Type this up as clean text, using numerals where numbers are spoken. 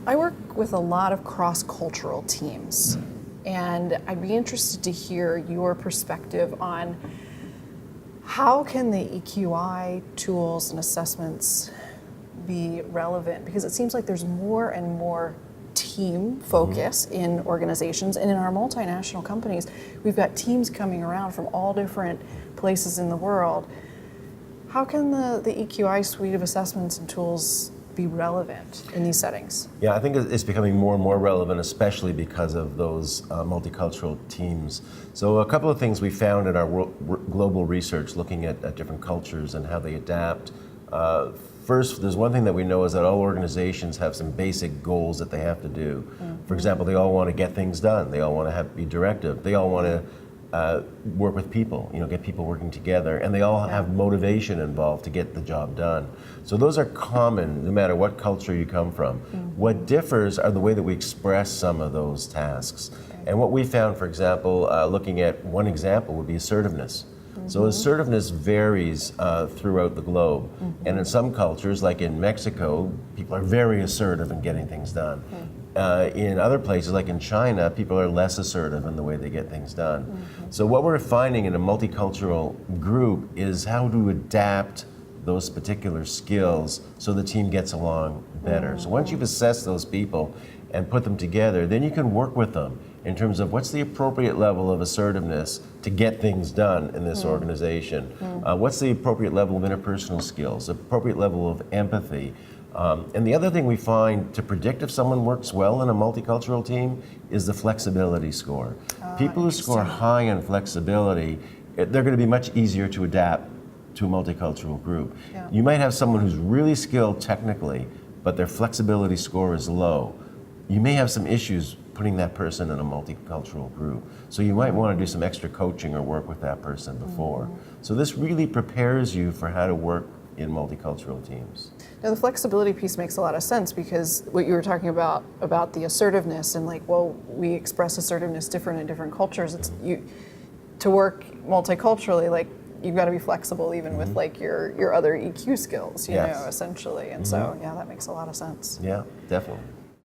I work with a lot of cross-cultural teams, and I'd be interested to hear your perspective on how can the EQI tools and assessments be relevant? Because it seems like there's more and more team focus in organizations, and in our multinational companies, we've got teams coming around from all different places in the world. How can the EQI suite of assessments and tools be relevant in these settings? Yeah, I think it's becoming more and more relevant, especially because of those multicultural teams. So a couple of things we found in our global research looking at different cultures and how they adapt. First, there's one thing that we know is that all organizations have some basic goals that they have to do. For example, they all want to get things done. They all want to be directive. They all want to work with people, get people working together, and they all have motivation involved to get the job done. So those are common no matter what culture you come from. What differs are the way that we express some of those tasks. And what we found, for example, looking at one example would be assertiveness. So assertiveness varies throughout the globe. And in some cultures, like in Mexico, people are very assertive in getting things done. In other places, like in China, people are less assertive in the way they get things done. So what we're finding in a multicultural group is how to adapt those particular skills so the team gets along better. So once you've assessed those people and put them together, then you can work with them in terms of what's the appropriate level of assertiveness to get things done in this organization. What's the appropriate level of interpersonal skills, appropriate level of empathy. And the other thing we find to predict if someone works well in a multicultural team is the flexibility score. People who score high on flexibility, they're going to be much easier to adapt to a multicultural group. You might have someone who's really skilled technically, but their flexibility score is low. You may have some issues putting that person in a multicultural group. So you might want to do some extra coaching or work with that person before. So this really prepares you for how to work in multicultural teams. Now the flexibility piece makes a lot of sense, because what you were talking about the assertiveness and we express assertiveness different in different cultures. It's to work multiculturally, you've got to be flexible even with your other EQ skills, you know, essentially. And so that makes a lot of sense. Yeah, definitely.